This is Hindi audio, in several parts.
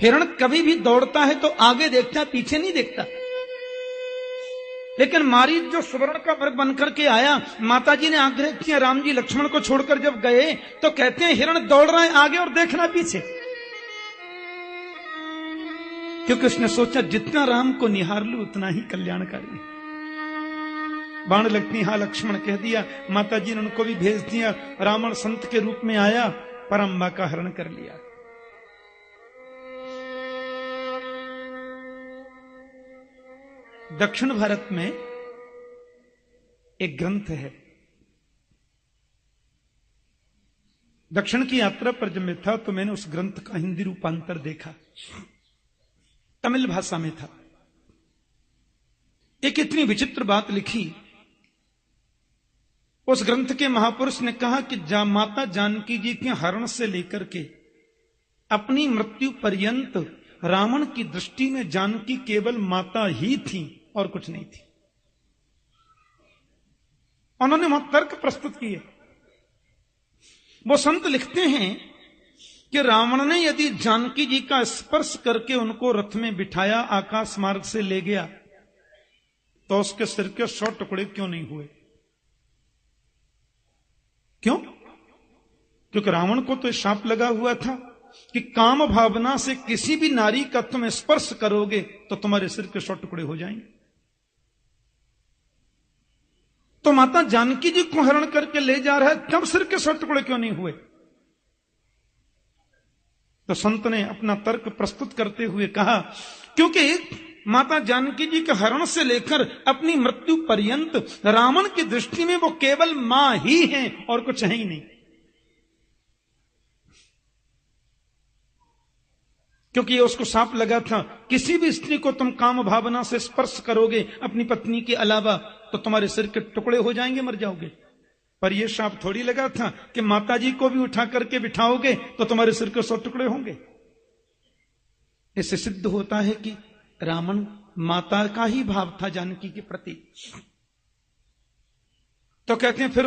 हिरण कभी भी दौड़ता है तो आगे देखता है, पीछे नहीं देखता। लेकिन मारीच जो सुवर्ण का मृग बनकर के आया, माता जी ने आग्रह किया, राम जी लक्ष्मण को छोड़कर जब गए तो कहते हैं हिरण दौड़ रहा है आगे और देखना पीछे, क्योंकि उसने सोचा जितना राम को निहार लूं उतना ही कल्याणकारी। बाण लगती हाँ लक्ष्मण कह दिया, माता जी ने उनको भी भेज दिया। रावण संत के रूप में आया, परम्बा का हरण कर लिया। दक्षिण भारत में एक ग्रंथ है। दक्षिण की यात्रा पर जब मैं था तो मैंने उस ग्रंथ का हिंदी रूपांतर देखा, तमिल भाषा में था। एक इतनी विचित्र बात लिखी उस ग्रंथ के महापुरुष ने कहा कि माता जानकी जी के हरण से लेकर के अपनी मृत्यु पर्यंत रावण की दृष्टि में जानकी केवल माता ही थी और कुछ नहीं थी। उन्होंने वहां तर्क प्रस्तुत किए। वो संत लिखते हैं कि रावण ने यदि जानकी जी का स्पर्श करके उनको रथ में बिठाया, आकाश मार्ग से ले गया, तो उसके सिर के 100 टुकड़े क्यों नहीं हुए? क्यों? क्योंकि रावण को तो शाप लगा हुआ था कि काम भावना से किसी भी नारी का तुम स्पर्श करोगे तो तुम्हारे सिर के 100 टुकड़े हो जाएंगे। तो माता जानकी जी को हरण करके ले जा रहा है, तब सिर के 100 टुकड़े क्यों नहीं हुए? तो संत ने अपना तर्क प्रस्तुत करते हुए कहा, क्योंकि माता जानकी जी के हरण से लेकर अपनी मृत्यु पर्यंत रावण की दृष्टि में वो केवल मां ही हैं और कुछ है ही नहीं। क्योंकि उसको शाप लगा था, किसी भी स्त्री को तुम काम भावना से स्पर्श करोगे अपनी पत्नी के अलावा तो तुम्हारे सिर के टुकड़े हो जाएंगे, मर जाओगे। पर यह शाप थोड़ी लगा था कि माता जी को भी उठा करके बिठाओगे तो तुम्हारे सिर के 100 टुकड़े होंगे। इससे सिद्ध होता है कि रावण माता का ही भाव था जानकी के प्रति। तो कहते हैं फिर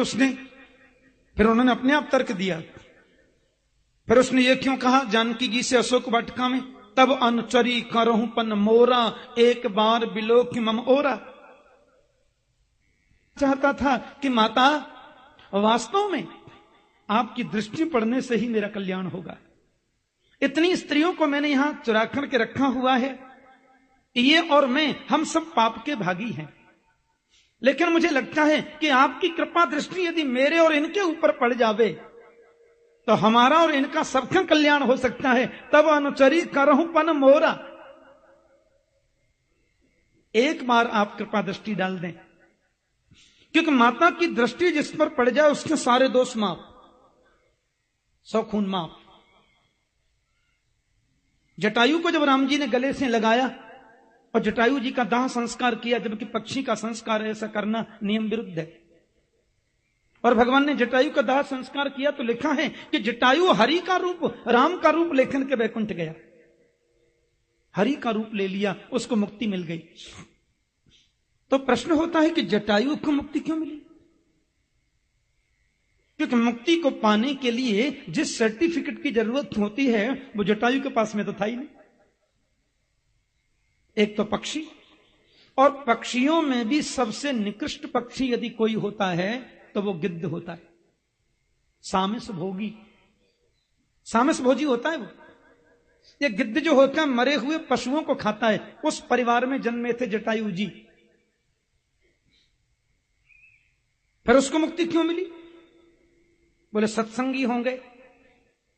उन्होंने अपने आप तर्क दिया। फिर उसने ये क्यों कहा जानकी जी से अशोक वाटिका में, तब अनुचरी करहूं पन मोरा, एक बार बिलोक मम ओरा। चाहता था कि माता वास्तव में आपकी दृष्टि पड़ने से ही मेरा कल्याण होगा। इतनी स्त्रियों को मैंने यहां चुरा करके रखा हुआ है, ये और मैं हम सब पाप के भागी हैं, लेकिन मुझे लगता है कि आपकी कृपा दृष्टि यदि मेरे और इनके ऊपर पड़ जावे तो हमारा और इनका सबका कल्याण हो सकता है। तब अनुचरी करहूं पन मोरा, एक बार आप कृपा दृष्टि डाल दें, क्योंकि माता की दृष्टि जिस पर पड़ जाए उसके सारे दोष माफ, 100 खून माफ। जटायु को जब राम जी ने गले से लगाया और जटायु जी का दाह संस्कार किया, जबकि पक्षी का संस्कार ऐसा करना नियम विरुद्ध है, और भगवान ने जटायु का दाह संस्कार किया तो लिखा है कि जटायु हरि का रूप, राम का रूप लेकर के वैकुंठ गया, हरि का रूप ले लिया, उसको मुक्ति मिल गई। तो प्रश्न होता है कि जटायु को मुक्ति क्यों मिली? क्योंकि मुक्ति को पाने के लिए जिस सर्टिफिकेट की जरूरत होती है वो जटायु के पास में तो था ही नहीं। एक तो पक्षी, और पक्षियों में भी सबसे निकृष्ट पक्षी यदि कोई होता है तो वो गिद्ध होता है। सामिस भोगी, सामिस भोजी होता है वो। ये गिद्ध जो होता है मरे हुए पशुओं को खाता है। उस परिवार में जन्मे थे जटायु जी। फिर उसको मुक्ति क्यों मिली? बोले सत्संगी होंगे।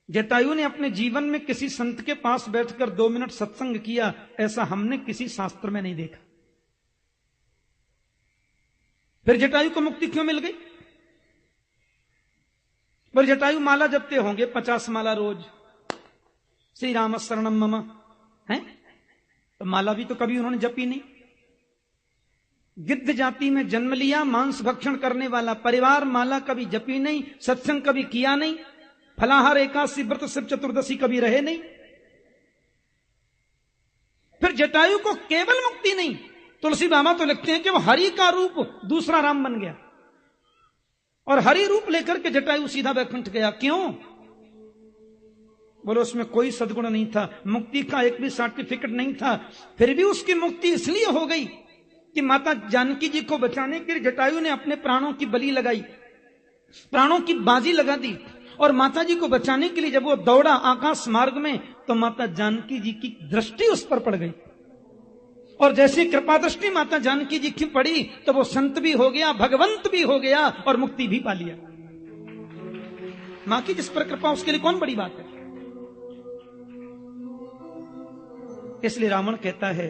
जटायु ने अपने जीवन में किसी संत के पास बैठकर 2 मिनट सत्संग किया, ऐसा हमने किसी शास्त्र में नहीं देखा। फिर जटायु को मुक्ति क्यों मिल गई? बोले जटायु माला जपते होंगे, 50 माला रोज, श्री राम शरणम मम, है तो माला भी तो कभी उन्होंने जपी नहीं। गिद्ध जाति में जन्म लिया, मांस भक्षण करने वाला परिवार, माला कभी जपी नहीं, सत्संग कभी किया नहीं, फलाहार एकादशी व्रत शिव चतुर्दशी कभी रहे नहीं। फिर जटायु को केवल मुक्ति नहीं, तुलसी बाबा तो लिखते हैं कि वो हरि का रूप दूसरा राम बन गया, और हरि रूप लेकर के जटायु सीधा वैकुंठ गया। क्यों? बोलो उसमें कोई सद्गुण नहीं था, मुक्ति का एक भी सर्टिफिकेट नहीं था, फिर भी उसकी मुक्ति इसलिए हो गई कि माता जानकी जी को बचाने के लिए जटायु ने अपने प्राणों की बलि लगाई, प्राणों की बाजी लगा दी। और माता जी को बचाने के लिए जब वो दौड़ा आकाश मार्ग में, तो माता जानकी जी की दृष्टि उस पर पड़ गई, और जैसे कृपा दृष्टि माता जानकी जी की पड़ी तो वो संत भी हो गया, भगवंत भी हो गया और मुक्ति भी पा लिया। मां की जिस पर कृपा, उसके लिए कौन बड़ी बात है। इसलिए रावण कहता है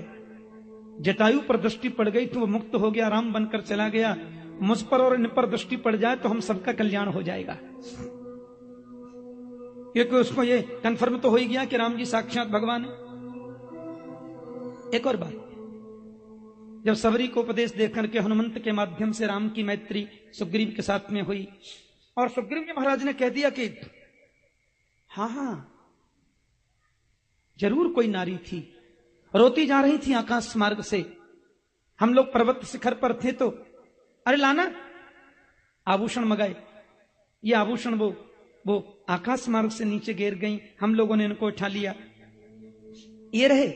जटायु पर दृष्टि पड़ गई तो वो मुक्त हो गया, राम बनकर चला गया। मुझ पर और इन पर दृष्टि पड़ जाए तो हम सबका कल्याण हो जाएगा, क्योंकि उसको ये कंफर्म तो हो ही गया कि राम जी साक्षात भगवान है। एक और बात, जब सबरी को उपदेश देकर के हनुमंत के माध्यम से राम की मैत्री सुग्रीव के साथ में हुई, और सुग्रीव जी महाराज ने कह दिया कि हाँ जरूर कोई नारी थी, रोती जा रही थी आकाश मार्ग से, हम लोग पर्वत शिखर पर थे तो अरे लाना आभूषण मंगाए, ये आभूषण वो आकाश मार्ग से नीचे गिर गई, हम लोगों ने इनको उठा लिया, ये रहे।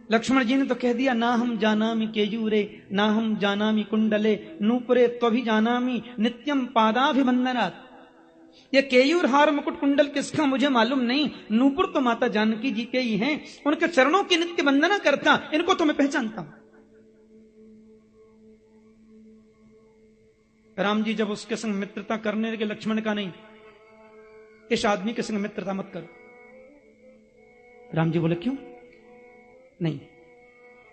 लक्ष्मण जी ने तो कह दिया ना हम जानामि केयूरे ना हम जानामि कुंडले नूपुरे त्वभि जानामि नित्यम पादाभिवंदनात्। ये केयूर हार मुकुट कुंडल किसका मुझे मालूम नहीं, नूपुर तो माता जानकी जी के ही हैं, उनके चरणों की नित्य वंदना करता, इनको तो मैं पहचानता हूं। राम जी जब उसके संग मित्रता करने लगे, लक्ष्मण का नहीं, इस आदमी के संग मित्रता मत करो। राम जी बोले क्यों? नहीं,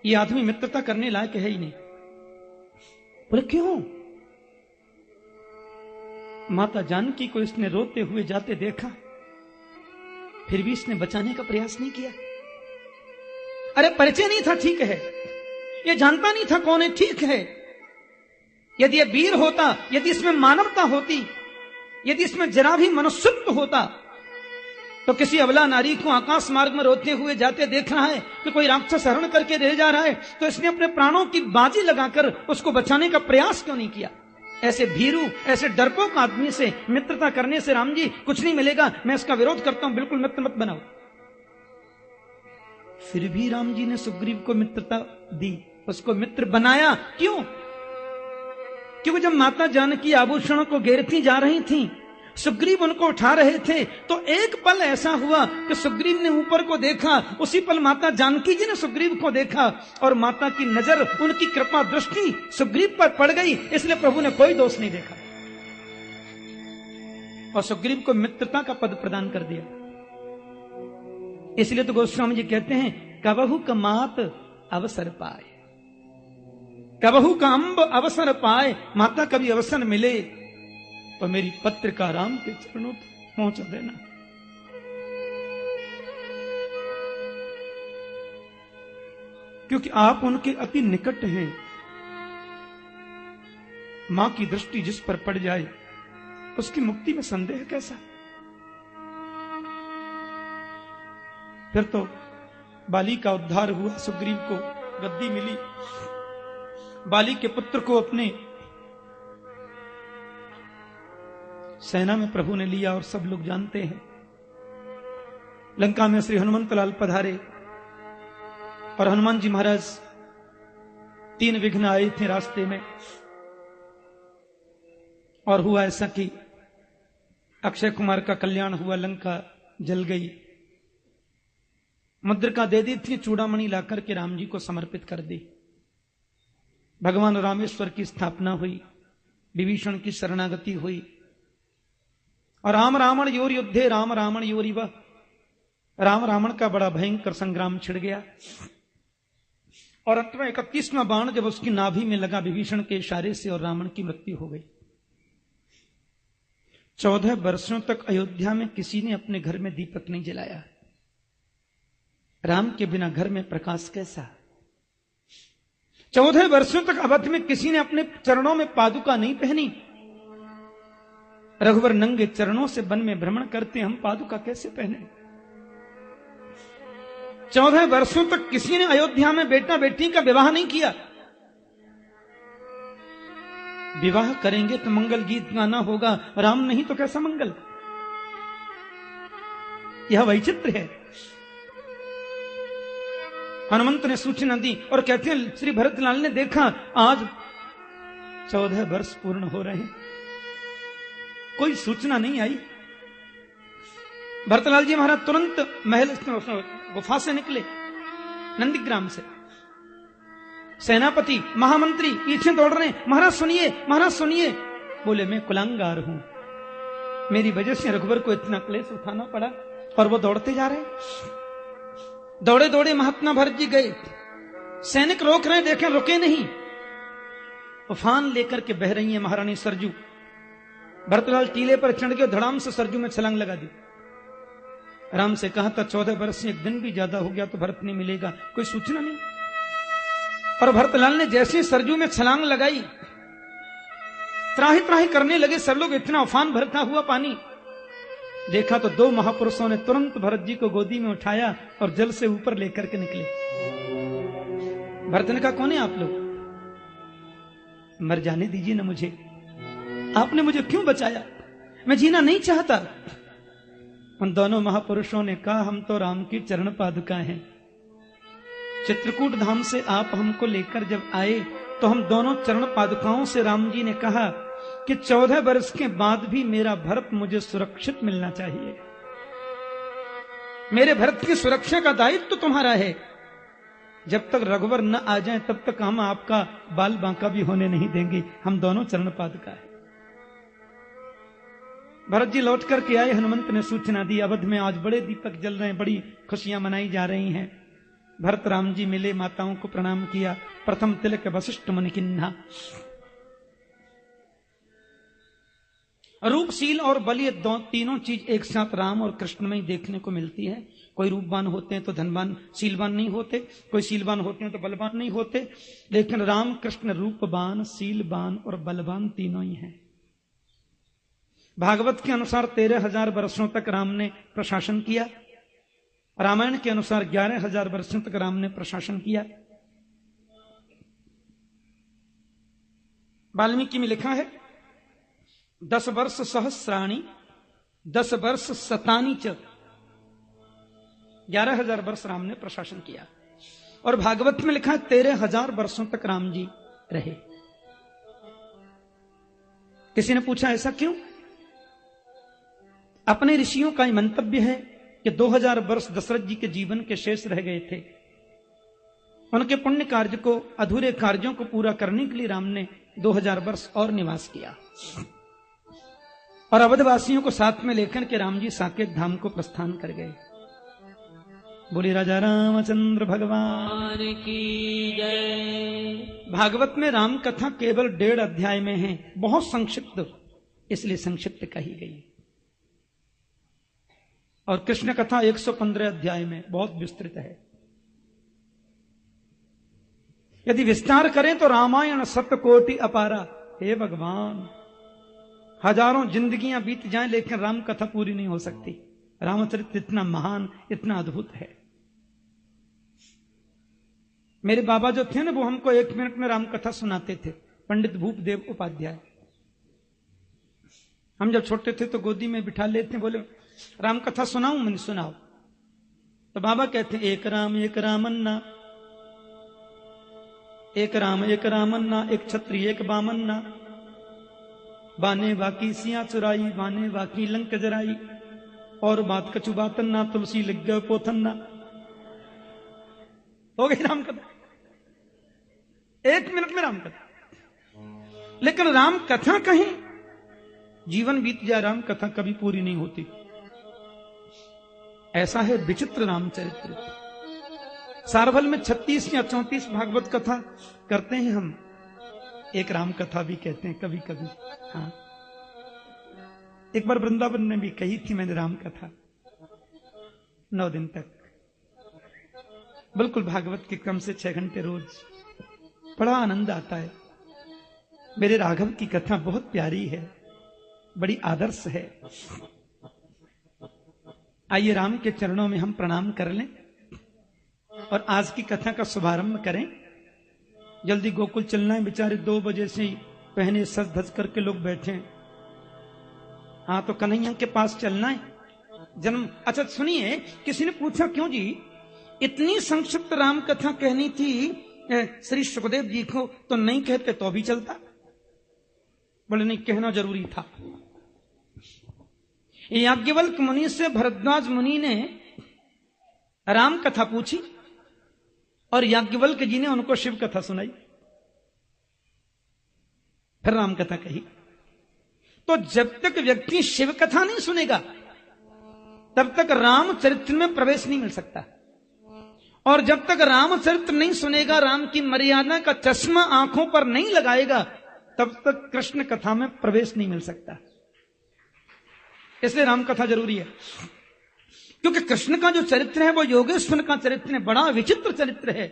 ये आदमी मित्रता करने लायक है ही नहीं। बोले क्यों? माता जानकी को इसने रोते हुए जाते देखा, फिर भी इसने बचाने का प्रयास नहीं किया। अरे परिचय नहीं था, ठीक है, ये जानता नहीं था कौन है, ठीक है। यदि ये वीर होता, यदि इसमें मानवता होती, यदि इसमें जरा भी मनुष्यत्व होता, तो किसी अबला नारी को आकाश मार्ग में रोते हुए जाते देख रहा है कि कोई राक्षस हरण करके ले जा रहा है, तो इसने अपने प्राणों की बाजी लगाकर उसको बचाने का प्रयास क्यों नहीं किया? ऐसे भीरू, ऐसे डरपोक आदमी से मित्रता करने से राम जी कुछ नहीं मिलेगा, मैं इसका विरोध करता हूं, बिल्कुल मित्र मत बनाओ। फिर भी राम जी ने सुग्रीव को मित्रता दी, उसको मित्र बनाया। क्यों? क्योंकि जब माता जानकी आभूषणों को घेरती जा रही थी, सुग्रीव उनको उठा रहे थे, तो एक पल ऐसा हुआ कि सुग्रीव ने ऊपर को देखा, उसी पल माता जानकी जी ने सुग्रीव को देखा, और माता की नजर, उनकी कृपा दृष्टि सुग्रीव पर पड़ गई, इसलिए प्रभु ने कोई दोष नहीं देखा और सुग्रीव को मित्रता का पद प्रदान कर दिया। इसलिए तो गोस्वामी जी कहते हैं कबहु का मात अवसर पाए, कबहु का अंब अवसर पाए, माता कभी अवसर मिले तो मेरी पत्रिका राम के चरणों पर पहुंचा देना। क्योंकि आप उनके अति निकट हैं। मां की दृष्टि जिस पर पड़ जाए उसकी मुक्ति में संदेह कैसा? फिर तो बाली का उद्धार हुआ, सुग्रीव को गद्दी मिली, बाली के पुत्र को अपने सेना में प्रभु ने लिया, और सब लोग जानते हैं लंका में श्री हनुमंत लाल पधारे और हनुमान जी महाराज 3 विघ्न आए थे रास्ते में, और हुआ ऐसा कि अक्षय कुमार का कल्याण हुआ, लंका जल गई, मुद्रिका दे दी थी, चूड़ामणि लाकर के राम जी को समर्पित कर दी, भगवान रामेश्वर की स्थापना हुई, विभीषण की शरणागति हुई, और राम रावण योर युद्धे राम रावण योरिव, राम रावण का बड़ा भयंकर संग्राम छिड़ गया। और अंत में 31वां बाण जब उसकी नाभि में लगा विभीषण के इशारे से, और रावण की मृत्यु हो गई। 14 वर्षों तक अयोध्या में किसी ने अपने घर में दीपक नहीं जलाया। राम के बिना घर में प्रकाश कैसा? 14 वर्षों तक अवध में किसी ने अपने चरणों में पादुका नहीं पहनी। रघुवर नंगे चरणों से वन में भ्रमण करते, हम पादुका कैसे पहने? 14 वर्षों तक किसी ने अयोध्या में बेटा बेटी का विवाह नहीं किया। विवाह करेंगे तो मंगल गीत गाना होगा, राम नहीं तो कैसा मंगल? यह वैचित्र है। हनुमंत ने सूचना दी और कहते हैं श्री भरतलाल ने देखा आज 14 वर्ष पूर्ण हो रहे हैं, कोई सूचना नहीं आई। भरतलाल जी महाराज तुरंत महल गुफा से निकले, नंदीग्राम से। सेनापति महामंत्री पीछे दौड़ रहे हैं, महाराज सुनिए, महाराज सुनिए। बोले मैं कुलांगार हूं, मेरी वजह से रघुवर को इतना क्लेश उठाना पड़ा। और वो दौड़ते जा रहे, दौड़े दौड़े महात्मा भरत जी गए। सैनिक रोक रहे, देखें रुके नहीं। उफान लेकर के बह रही है महारानी सरजू। भरतलाल टीले पर चढ़ गए, धड़ाम से सरजू में छलांग लगा दी। राम से कहा था 14 वर्ष से एक दिन भी ज्यादा हो गया तो भरत नहीं मिलेगा, कोई सूचना नहीं। और भरतलाल ने जैसे सरजू में छलांग लगाई, त्राही त्राही करने लगे सब लोग। इतना उफान भरता हुआ पानी देखा तो 2 महापुरुषों ने तुरंत भरत जी को गोदी में उठाया और जल से ऊपर लेकर के निकले। भरत ने कहा कौन है आप लोग? मर जाने दीजिए ना मुझे, आपने मुझे क्यों बचाया, मैं जीना नहीं चाहता। उन दोनों महापुरुषों ने कहा हम तो राम की चरण पादुका हैं। चित्रकूट धाम से आप हमको लेकर जब आए तो हम दोनों चरण पादुकाओं से राम जी ने कहा कि 14 वर्ष के बाद भी मेरा भरत मुझे सुरक्षित मिलना चाहिए। मेरे भरत की सुरक्षा का दायित्व तो तुम्हारा है। जब तक रघुवर न आ जाए तब तक हम आपका बाल बांका भी होने नहीं देंगे। हम दोनों चरण पादुका है। भरत जी लौट करके आए, हनुमंत ने सूचना दी अवध में आज बड़े दीपक जल रहे हैं, बड़ी खुशियां मनाई जा रही हैं। भरत राम जी मिले, माताओं को प्रणाम किया। प्रथम तिलक वशिष्ठ मुनि किन्हा। रूपशील और बल ये तीनों चीज एक साथ राम और कृष्ण में ही देखने को मिलती है। कोई रूपवान होते हैं तो धनवान शीलवान नहीं होते, कोई शीलवान होते हैं तो बलवान नहीं होते, लेकिन राम कृष्ण रूपवान, शीलवान और बलवान तीनों ही हैं। भागवत के अनुसार 13,000 वर्षों तक राम ने प्रशासन किया। रामायण के अनुसार 11,000 वर्षों तक राम ने प्रशासन किया। वाल्मीकि में लिखा है 10 वर्ष सहस्राणी 10 वर्ष शतानी च, 11,000 वर्ष राम ने प्रशासन किया। और भागवत में लिखा है 13,000 वर्षों तक राम जी रहे। किसी ने पूछा ऐसा क्यों? अपने ऋषियों का मंतव्य है कि 2000 वर्ष दशरथ जी के जीवन के शेष रह गए थे। उनके पुण्य कार्य को, अधूरे कार्यों को पूरा करने के लिए राम ने 2000 वर्ष और निवास किया और अवधवासियों को साथ में लेकर के राम जी साकेत धाम को प्रस्थान कर गए। बोले राजा रामचंद्र भगवान की जय। भागवत में राम कथा केवल 1.5 अध्याय में है, बहुत संक्षिप्त, इसलिए संक्षिप्त कही गई। और कृष्ण कथा 115 अध्याय में बहुत विस्तृत है। यदि विस्तार करें तो रामायण 7 कोटि अपारा। हे भगवान, हजारों जिंदगियां बीत जाएं लेकिन राम कथा पूरी नहीं हो सकती। रामचरित्र इतना महान, इतना अद्भुत है। मेरे बाबा जो थे ना, वो हमको 1 मिनट में राम कथा सुनाते थे, पंडित भूपदेव उपाध्याय। हम जब छोटे थे तो गोदी में बिठा लेते, बोले राम कथा सुनाऊं? मैंने सुनाओ। तो बाबा कहते एक राम एक रामन्ना, एक राम एक रामन्ना, एक छत्री एक बामन्ना, बाने बाकी सिया चुराई, बाने बाकी लंक जराई, और बात कछु बातन्ना, तुलसी लिख गए पोथन्ना। हो गई राम कथा, 1 मिनट में राम कथा। लेकिन राम कथा कहीं जीवन बीत जाए, राम कथा कभी पूरी नहीं होती। ऐसा है विचित्र रामचरित्र। सारभल में 36 या 34 भागवत कथा करते हैं हम, एक राम कथा भी कहते हैं कभी कभी। हाँ, एक बार वृंदावन में भी कही थी मैंने राम कथा 9 दिन तक, बिल्कुल भागवत के कम से 6 घंटे रोज। बड़ा आनंद आता है। मेरे राघव की कथा बहुत प्यारी है, बड़ी आदर्श है। आइए राम के चरणों में हम प्रणाम कर लें और आज की कथा का शुभारंभ करें। जल्दी गोकुल चलना है, बेचारे 2 बजे से ही पहने सज धज करके लोग बैठे हैं। हाँ, तो कन्हैया के पास चलना है, जन्म। अच्छा सुनिए, किसी ने पूछा क्यों जी इतनी संक्षिप्त राम कथा कहनी थी श्री सुखदेव जी को, तो नहीं कहते तो भी चलता? बोले नहीं, कहना जरूरी था। याज्ञवल्क्य मुनि से भरद्वाज मुनि ने राम कथा पूछी और याज्ञवल्क्य जी ने उनको शिव कथा सुनाई, फिर राम कथा कही। तो जब तक व्यक्ति शिव कथा नहीं सुनेगा तब तक रामचरित्र में प्रवेश नहीं मिल सकता, और जब तक रामचरित्र नहीं सुनेगा, राम की मर्यादा का चश्मा आंखों पर नहीं लगाएगा, तब तक कृष्ण कथा में प्रवेश नहीं मिल सकता। इसलिए राम कथा जरूरी है, क्योंकि कृष्ण का जो चरित्र है वो योगेश्वर का चरित्र है, बड़ा विचित्र चरित्र है।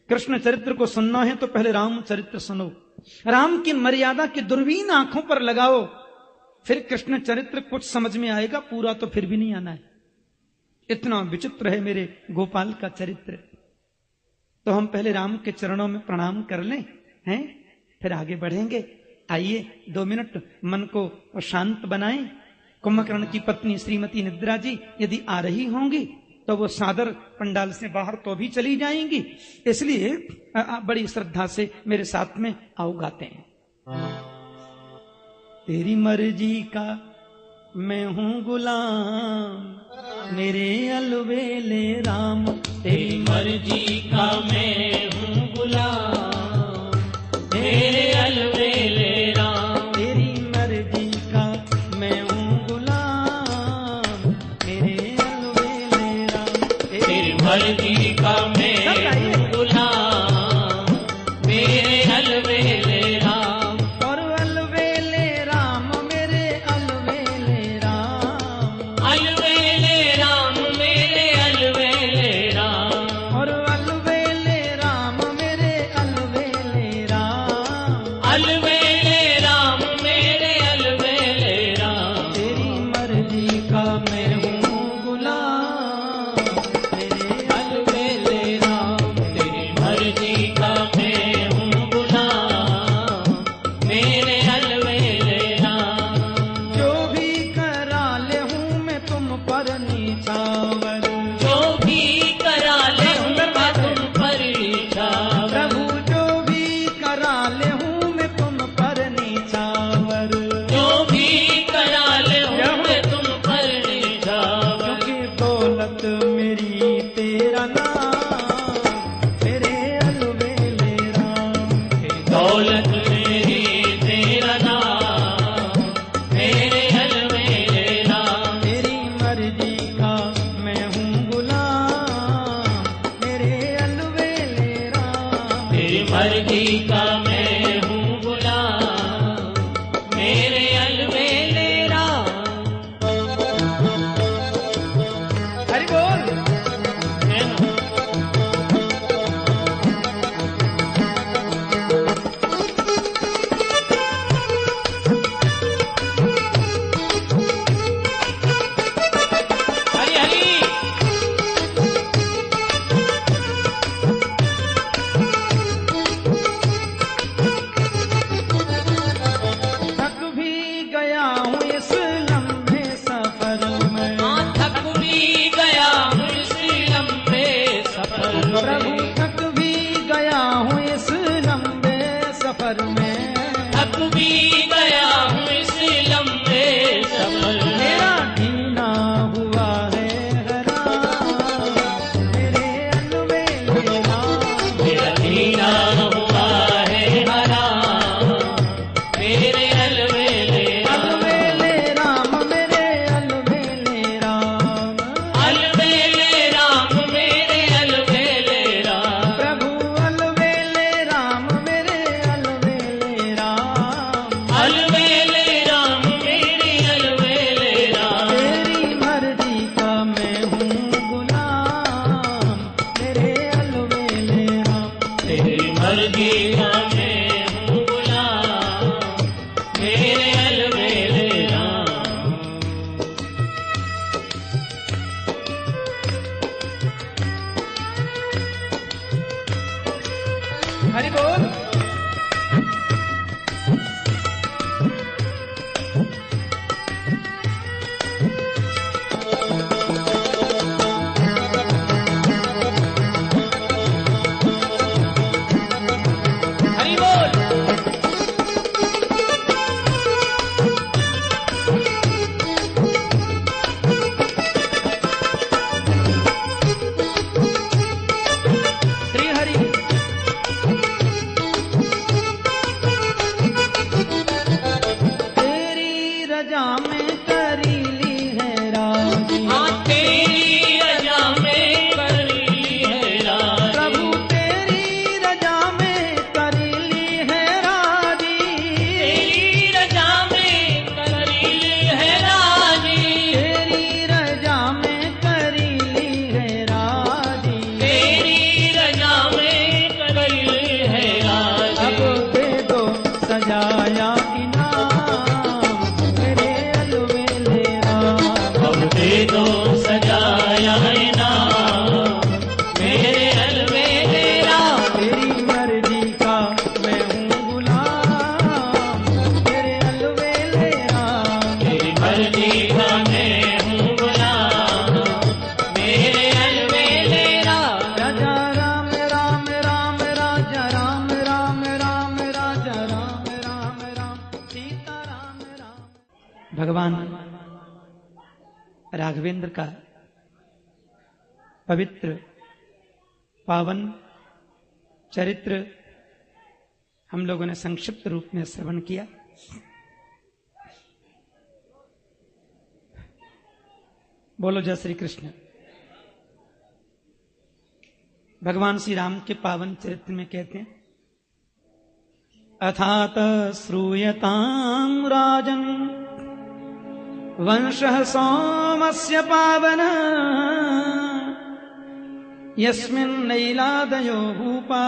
कृष्ण चरित्र को सुनना है तो पहले राम चरित्र सुनो, राम की मर्यादा की दूरबीन आंखों पर लगाओ, फिर कृष्ण चरित्र कुछ समझ में आएगा, पूरा तो फिर भी नहीं आना है। इतना विचित्र है मेरे गोपाल का चरित्र। तो हम पहले राम के चरणों में प्रणाम कर लें, हैं, फिर आगे बढ़ेंगे। आइए 2 मिनट मन को शांत बनाएं। कुंभकर्ण की पत्नी श्रीमती निद्रा जी यदि आ रही होंगी तो वो सादर पंडाल से बाहर तो भी चली जाएंगी, इसलिए बड़ी श्रद्धा से मेरे साथ में आओ गाते हैं। तेरी मर्जी का मैं हूँ गुलाम, मेरे अलवेले राम। तेरी मर्जी का मैं हूँ गुलाम, मेरे अलवेले राम। तेरी मर्जी का मैं हूँ गुलाम, मेरे अलवेले राम। तेरी मर्जी का मैं हूँ गुलाम, मेरे अलवेले राम। और अलवेले राम मेरे अलवेले राम, अलवेले राम मेरे अलवेले राम। और अलवेले राम मेरे अलवेले राम। अलवेले राम मेरे अलवेले राम। तेरी मर्जी का मैं हूँ गुलाम, मेरे अलवेले राम। तेरी मर्जी का मैं हूँ गुलाम, मेरे अलवेले राम। जो भी करा ले हूँ मैं तुम पर नीचावर। जो भी करा ले हूँ मैं तुम पर नीचावर। प्रभु जो भी करा ले हूँ मैं तुम पर नीचावर। जो भी करा ले हूँ मैं तुम पर नीचावर। क्योंकि दौलत मेरी तेरा नाम, मेरे अलवेले राम। दौलत मेरी तेरा नाम, मेरे अलवेले राम। तेरी मर्जी का मैं हूँ गुलाम, मेरे अलवेले राम। तेरी मर्जी का मैं हूँ गुलाम, मेरे अलवेले राम। हरि बोल। है ना? हरि हरि। थक भी गया हूँ इस लंबे सफर में, हाँ, थक भी गया हूँ इस लंबे सफर प्रभु में। थक भी गया हूँ इस लंबे सफर में। थक भी गया हूँ इस लंबे सफर में। मेरा ढीना हुआ है हराम, मेरे अलवेले राम। मेरा दीना हुआ है हराम, मेरे अलवेले राम। अलवेले राम मेरे अलवेले राम। अलवेले राम मेरे अलवेले राम। प्रभु अलवेले राम मेरे अलवेले राम। राघवेंद्र का पवित्र पावन चरित्र हम लोगों ने संक्षिप्त रूप में श्रवण किया। बोलो जय श्री कृष्ण। भगवान श्री राम के पावन चरित्र में कहते हैं, अथात श्रूयतां राजन् वंशः सोमस्य पावन यस्मिन्नैलादयो भूपा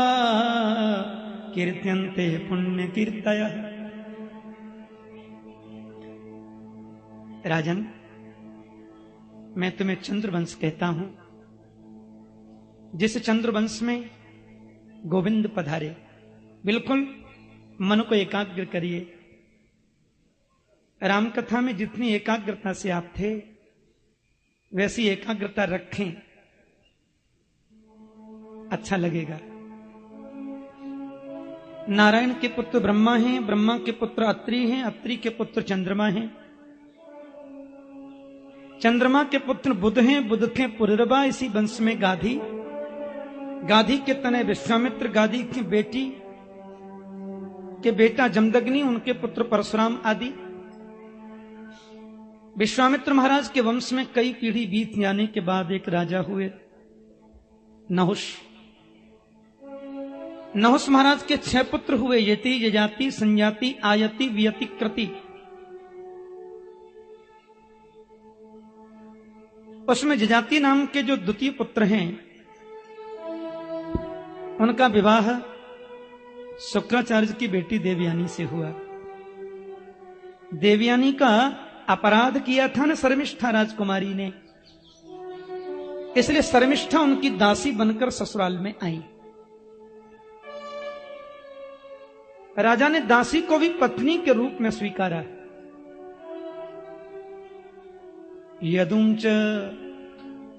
कीर्त्यन्ते पुण्य कीर्तयः। राजन, मैं तुम्हें चंद्रवंश कहता हूं, जिस चंद्रवंश में गोविंद पधारे। बिल्कुल मन को एकाग्र करिए। रामकथा में जितनी एकाग्रता से आप थे वैसी एकाग्रता रखें, अच्छा लगेगा। नारायण के पुत्र ब्रह्मा हैं, ब्रह्मा के पुत्र अत्रि हैं, अत्रि के पुत्र चंद्रमा हैं, चंद्रमा के पुत्र बुध हैं, बुध के पुररबा इसी वंश में गाधी, गाधी के तने विश्वामित्र, गाधी की बेटी के बेटा जमदग्नि, उनके पुत्र परशुराम आदि। विश्वामित्र महाराज के वंश में कई पीढ़ी बीत जाने के बाद एक राजा हुए, नहुष। नहुष महाराज के 6 पुत्र हुए, यति, यजाति, संजाति, आयति, वियति, कृति। उसमें यजाति नाम के जो द्वितीय पुत्र हैं उनका विवाह शुक्राचार्य की बेटी देवयानी से हुआ। देवयानी का अपराध किया था ना शर्मिष्ठा राजकुमारी ने, इसलिए शर्मिष्ठा उनकी दासी बनकर ससुराल में आई। राजा ने दासी को भी पत्नी के रूप में स्वीकारा। यदुंच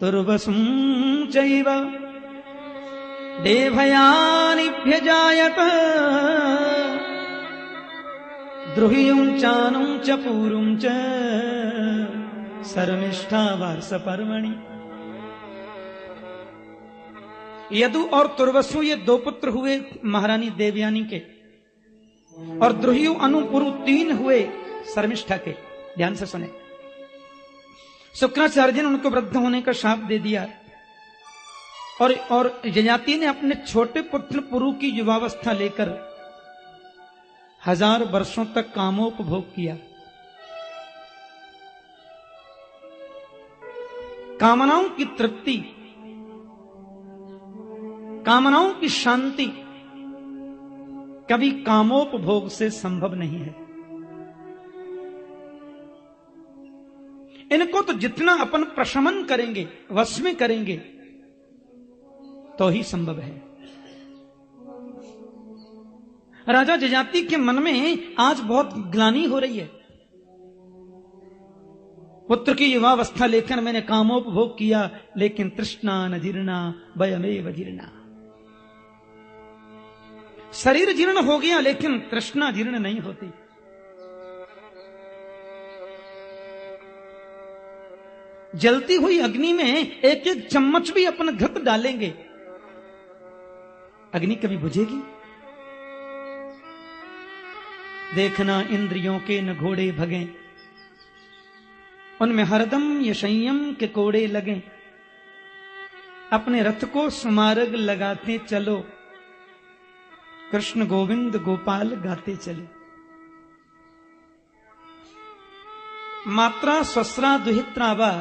तुर्वसुं चैव देवयानिभ्यजायत द्रुहियुं चानुं च पूरुं च शर्मिष्ठा वार्ष पर्वणि। यदु और तुर्वसु ये 2 पुत्र हुए महारानी देवयानी के, और द्रुहियु, अनुपुरु 3 हुए शर्मिष्ठा के। ध्यान से सुने। शुक्राचार्य ने उनको वृद्ध होने का शाप दे दिया, और यजाति ने अपने छोटे पुत्र पुरु की युवावस्था लेकर 1000 वर्षों तक कामोपभोग किया। कामनाओं की तृप्ति, कामनाओं की शांति कभी कामोपभोग से संभव नहीं है। इनको तो जितना अपन प्रशमन करेंगे, वश में करेंगे, तो ही संभव है। राजा जजाति के मन में आज बहुत ग्लानि हो रही है। पुत्र की युवावस्था लेकर मैंने कामोपभोग किया, लेकिन तृष्णा न जीर्णा वयमेव जीर्णा। शरीर जीर्ण हो गया लेकिन तृष्णा जीर्ण नहीं होती। जलती हुई अग्नि में एक एक चम्मच भी अपन घृत डालेंगे, अग्नि कभी बुझेगी? देखना इंद्रियों के न घोड़े भगे, उनमें हरदम ये संयम के कोड़े लगे। अपने रथ को सुमार्ग लगाते चलो, कृष्ण गोविंद गोपाल गाते चले। मात्रा स्वस्रा दुहित्रा वा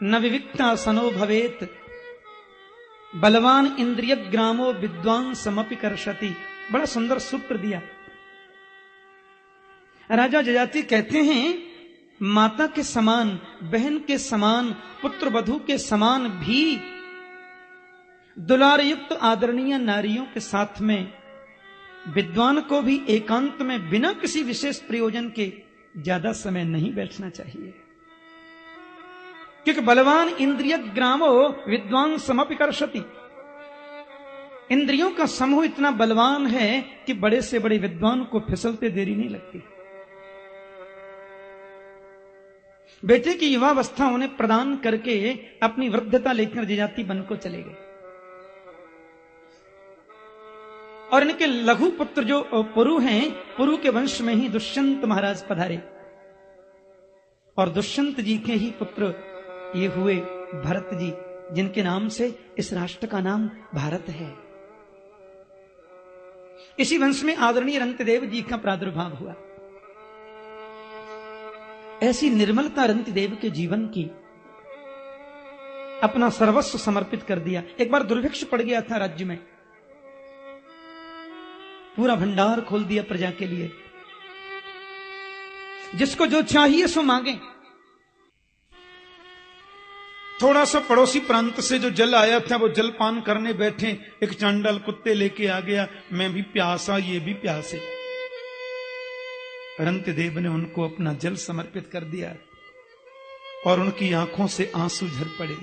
न विविक्ता सनो भवेत, बलवान इंद्रिय ग्रामो विद्वान समपि कर्षति। बड़ा सुंदर सूत्र दिया। राजा जजाति कहते हैं माता के समान, बहन के समान, पुत्र वधू के समान भी दुलार युक्त आदरणीय नारियों के साथ में विद्वान को भी एकांत में बिना किसी विशेष प्रयोजन के ज्यादा समय नहीं बैठना चाहिए। क्योंकि बलवान इंद्रिय ग्रामो विद्वान समपि कर्षति। इंद्रियों का समूह इतना बलवान है कि बड़े से बड़े विद्वान को फिसलते देरी नहीं लगती। बेटे की युवावस्था उन्हें प्रदान करके अपनी वृद्धता लेकर जजाति वन को चले गए। और इनके लघु पुत्र जो पुरु हैं, पुरु के वंश में ही दुष्यंत महाराज पधारे और दुष्यंत जी के ही पुत्र ये हुए भरत जी, जिनके नाम से इस राष्ट्र का नाम भारत है। इसी वंश में आदरणीय रंतिदेव जी का प्रादुर्भाव हुआ। ऐसी निर्मलता रंतिदेव के जीवन की, अपना सर्वस्व समर्पित कर दिया। एक बार दुर्भिक्ष पड़ गया था राज्य में, पूरा भंडार खोल दिया प्रजा के लिए, जिसको जो चाहिए सो मांगे। थोड़ा सा पड़ोसी प्रांत से जो जल आया था वो जल पान करने बैठे, एक चांडाल कुत्ते लेके आ गया, मैं भी प्यासा ये भी प्यासे। रंतिदेव ने उनको अपना जल समर्पित कर दिया और उनकी आंखों से आंसू झर पड़े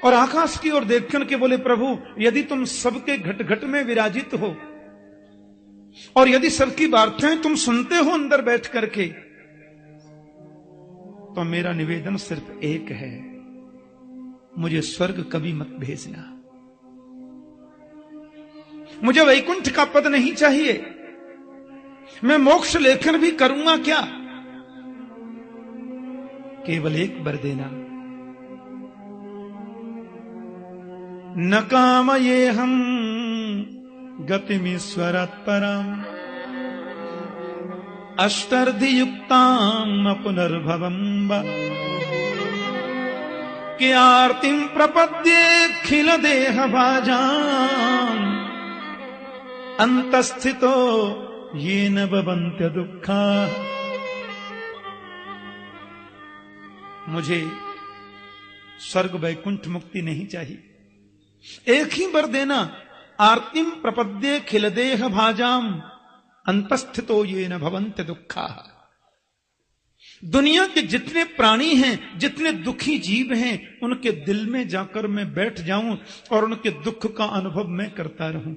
और आकाश की ओर देखकर के बोले, प्रभु यदि तुम सबके घट घट में विराजित हो और यदि सबकी वार्ताएं तुम सुनते हो अंदर बैठ करके, तो मेरा निवेदन सिर्फ एक है, मुझे स्वर्ग कभी मत भेजना। मुझे वैकुंठ का पद नहीं चाहिए, मैं मोक्ष लेकर भी करूंगा क्या, केवल एक वर देना। न कामये हम गतिमीश्वरात् पराम् अष्टर्धियुक्ताम् पुनर्भवम् वा कि आर्तिम् प्रपद्येऽखिल देहभाजाम् अन्तःस्थितो येन भवन्त्य दुःखा। मुझे स्वर्ग वैकुंठ मुक्ति नहीं चाहिए, एक ही वर देना, आर्तिम प्रपद्ये खिल देह भाजाम अंतस्थितो ये न भवन्त्य दुःखा। दुनिया के जितने प्राणी हैं, जितने दुखी जीव हैं, उनके दिल में जाकर मैं बैठ जाऊं और उनके दुख का अनुभव मैं करता रहूं।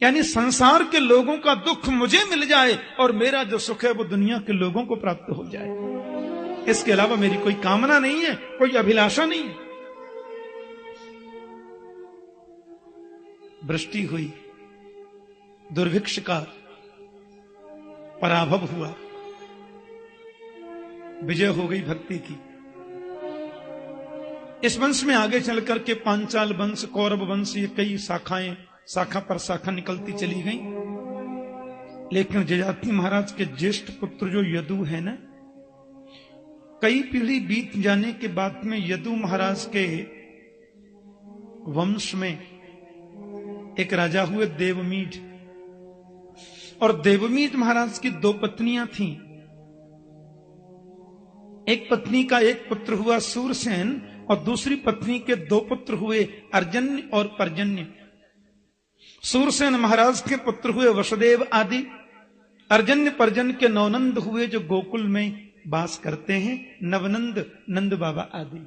यानी संसार के लोगों का दुख मुझे मिल जाए और मेरा जो सुख है वो दुनिया के लोगों को प्राप्त हो जाए। इसके अलावा मेरी कोई कामना नहीं है, कोई अभिलाषा नहीं है। वृष्टि हुई, दुर्भिक्ष का पराभव हुआ, विजय हो गई भक्ति की। इस वंश में आगे चलकर के पांचाल वंश, कौरव वंश, ये कई शाखाएं, शाखा पर शाखा निकलती चली गई। लेकिन जजाति महाराज के ज्येष्ठ पुत्र जो यदु है ना, कई पीढ़ी बीत जाने के बाद में यदु महाराज के वंश में एक राजा हुए देवमीठ, और देवमीठ महाराज की दो पत्नियां थीं। एक पत्नी का एक पुत्र हुआ सूरसेन और दूसरी पत्नी के दो पुत्र हुए अर्जन्य और पर्जन्य। सूरसेन महाराज के पुत्र हुए वसुदेव आदि, अर्जन्य पर्जन्य के नवनंद हुए जो गोकुल में वास करते हैं, नवनंद, नंद बाबा आदि।